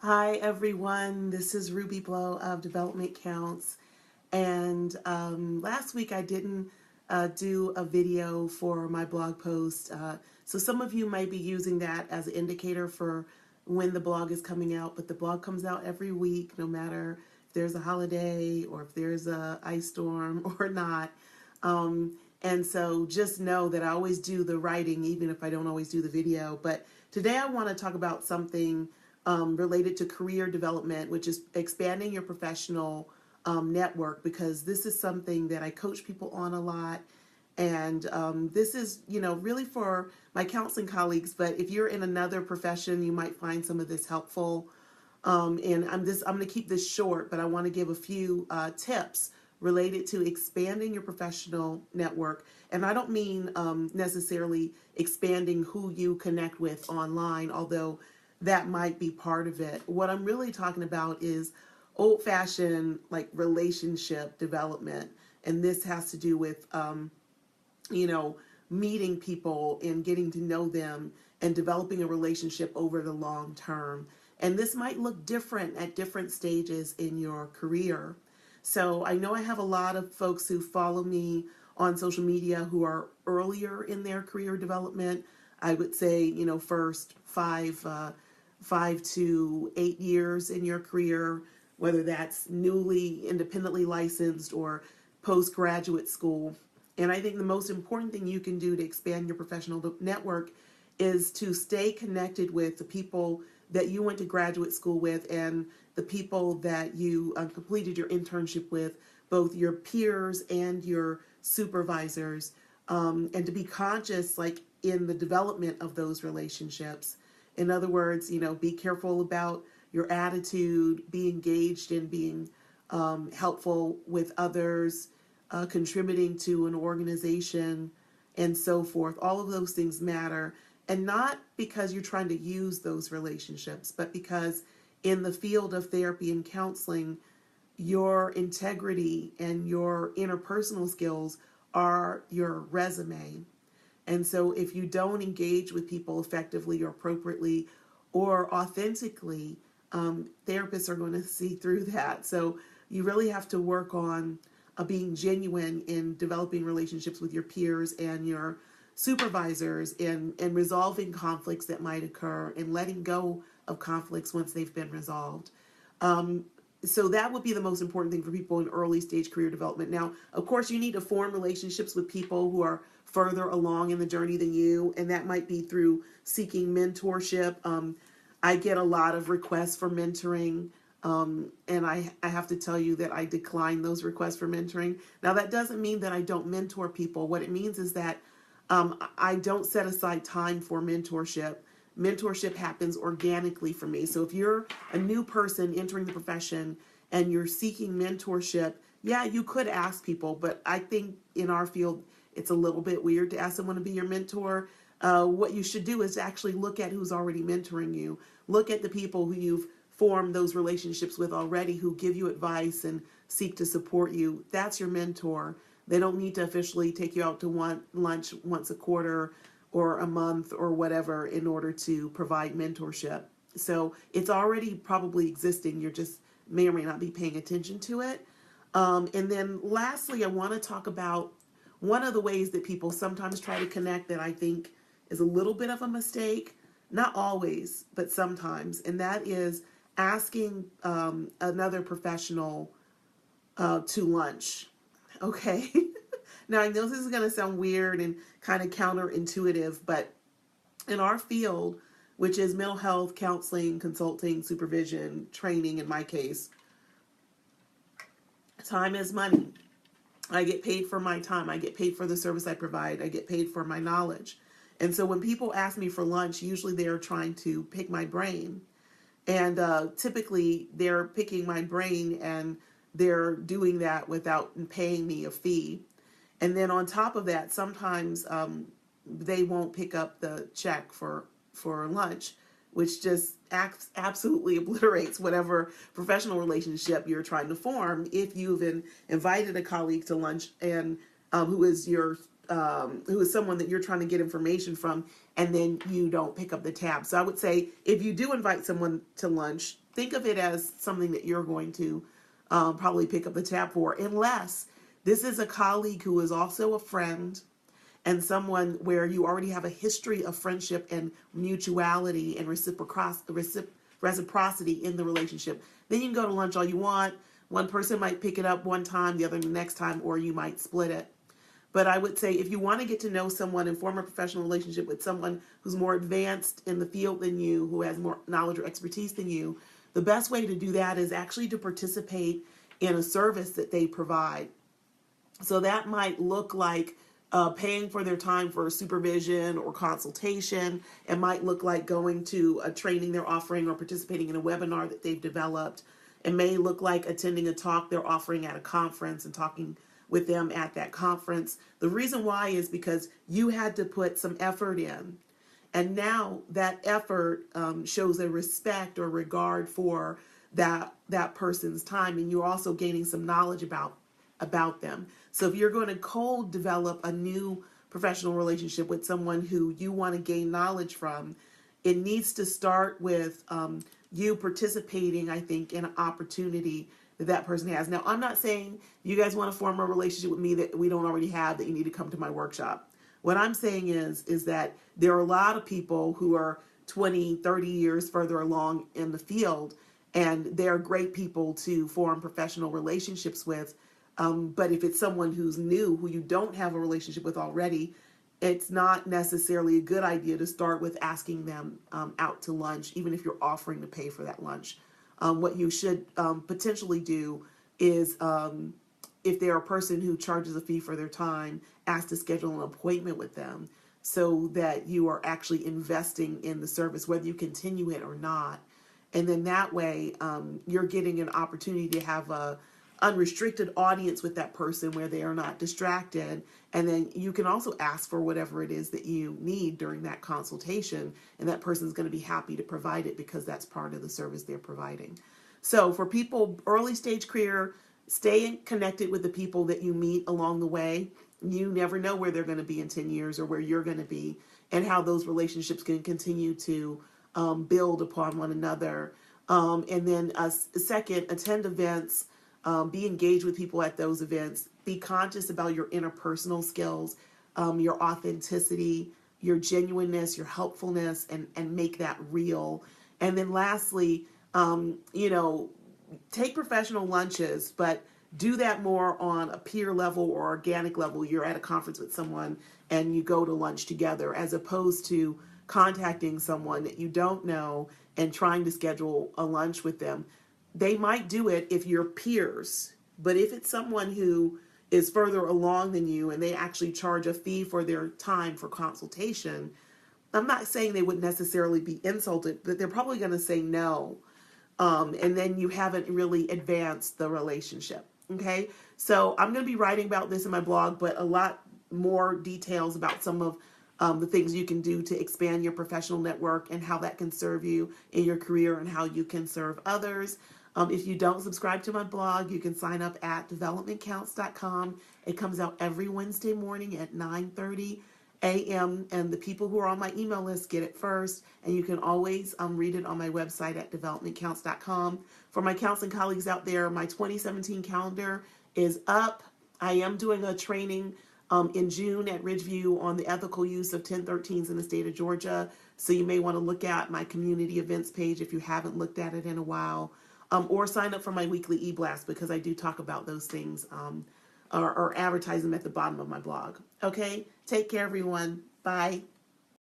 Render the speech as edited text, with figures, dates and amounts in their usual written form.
Hi everyone, this is Ruby Blow of Development Counts. And last week I didn't do a video for my blog post. So some of you might be using that as an indicator for when the blog is coming out. But the blog comes out every week, no matter if there's a holiday or if there's a ice storm or not. And so just know that I always do the writing, even if I don't always do the video. But today I want to talk about something related to career development, which is expanding your professional network, because this is something that I coach people on a lot. And this is, really for my counseling colleagues. But if you're in another profession, you might find some of this helpful. And I'm going to keep this short, but I want to give a few tips related to expanding your professional network. And I don't mean necessarily expanding who you connect with online, although that might be part of it. What I'm really talking about is old-fashioned like relationship development, and this has to do with you know, meeting people and getting to know them and developing a relationship over the long term. And this might look different at different stages in your career. So I know I have a lot of folks who follow me on social media who are earlier in their career development. I would say, first 5 to 8 years in your career, whether that's newly independently licensed or postgraduate school. And I think the most important thing you can do to expand your professional network is to stay connected with the people that you went to graduate school with and the people that you completed your internship with, both your peers and your supervisors, and to be conscious, like in the development of those relationships. In other words, be careful about your attitude, be engaged in being helpful with others, contributing to an organization, and so forth. All of those things matter. And not because you're trying to use those relationships, but because in the field of therapy and counseling, your integrity and your interpersonal skills are your resume. And so if you don't engage with people effectively or appropriately or authentically, therapists are going to see through that. So you really have to work on being genuine in developing relationships with your peers and your supervisors, and resolving conflicts that might occur and letting go of conflicts once they've been resolved. So that would be the most important thing for people in early stage career development. Now, of course, you need to form relationships with people who are further along in the journey than you, and that might be through seeking mentorship. I get a lot of requests for mentoring, and I have to tell you that I decline those requests for mentoring. Now, that doesn't mean that I don't mentor people. What it means is that I don't set aside time for mentorship. Mentorship happens organically for me. So if you're a new person entering the profession and you're seeking mentorship, yeah, you could ask people, but I think in our field, it's a little bit weird to ask someone to be your mentor. What you should do is actually look at who's already mentoring you. Look at the people who you've formed those relationships with already, who give you advice and seek to support you. That's your mentor. They don't need to officially take you out to lunch once a quarter or a month or whatever in order to provide mentorship. So it's already probably existing. You're just may or may not be paying attention to it. And then lastly, I want to talk about one of the ways that people sometimes try to connect that I think is a little bit of a mistake. Not always, but sometimes. And that is asking another professional to lunch. Okay. Now, I know this is going to sound weird and kind of counterintuitive, but in our field, which is mental health, counseling, consulting, supervision, training, in my case, time is money. I get paid for my time. I get paid for the service I provide. I get paid for my knowledge. And so when people ask me for lunch, usually they're trying to pick my brain. And typically they're picking my brain and they're doing that without paying me a fee. And then on top of that, sometimes they won't pick up the check for lunch, which just absolutely obliterates whatever professional relationship you're trying to form if you've invited a colleague to lunch and who is your who is someone that you're trying to get information from, and then you don't pick up the tab. So I would say if you do invite someone to lunch, think of it as something that you're going to probably pick up the tab for, unless this is a colleague who is also a friend and someone where you already have a history of friendship and mutuality and reciprocity in the relationship. Then you can go to lunch all you want. One person might pick it up one time, the other the next time, or you might split it. But I would say if you want to get to know someone and form a professional relationship with someone who's more advanced in the field than you, who has more knowledge or expertise than you, the best way to do that is actually to participate in a service that they provide. So that might look like paying for their time for supervision or consultation. It might look like going to a training they're offering or participating in a webinar that they've developed. It may look like attending a talk they're offering at a conference and talking with them at that conference. The reason why is because you had to put some effort in. And now that effort shows a respect or regard for that person's time, and you're also gaining some knowledge about them. So if you're going to cold develop a new professional relationship with someone who you want to gain knowledge from, it needs to start with you participating, I think, in an opportunity that person has. Now, I'm not saying you guys want to form a relationship with me that we don't already have, that you need to come to my workshop. What I'm saying is that there are a lot of people who are 20, 30 years further along in the field, and they're great people to form professional relationships with. But if it's someone who's new, who you don't have a relationship with already, it's not necessarily a good idea to start with asking them out to lunch, even if you're offering to pay for that lunch. What you should potentially do is, if they're a person who charges a fee for their time, ask to schedule an appointment with them so that you are actually investing in the service, whether you continue it or not. And then that way, you're getting an opportunity to have a unrestricted audience with that person where they are not distracted. And then you can also ask for whatever it is that you need during that consultation, and that person's going to be happy to provide it because that's part of the service they're providing. So for people early stage career, stay connected with the people that you meet along the way. You never know where they're going to be in 10 years or where you're going to be, and how those relationships can continue to build upon one another. And then second, attend events. Be engaged with people at those events. Be conscious about your interpersonal skills, your authenticity, your genuineness, your helpfulness, and make that real. And then lastly, take professional lunches, but do that more on a peer level or organic level. You're at a conference with someone and you go to lunch together, as opposed to contacting someone that you don't know and trying to schedule a lunch with them. They might do it if you're peers, but if it's someone who is further along than you and they actually charge a fee for their time for consultation, I'm not saying they would necessarily be insulted, but they're probably going to say no. And then you haven't really advanced the relationship. Okay, so I'm going to be writing about this in my blog, but a lot more details about some of the things you can do to expand your professional network and how that can serve you in your career and how you can serve others. If you don't subscribe to my blog, you can sign up at developmentcounts.com. It comes out every Wednesday morning at 9:30 a.m. and the people who are on my email list get it first, and you can always read it on my website at developmentcounts.com. For my counseling colleagues out there, my 2017 calendar is up. I am doing a training in June at Ridgeview on the ethical use of 1013s in the state of Georgia, so you may want to look at my community events page if you haven't looked at it in a while, or sign up for my weekly e-blast, because I do talk about those things or advertise them at the bottom of my blog. Okay, take care, everyone. Bye.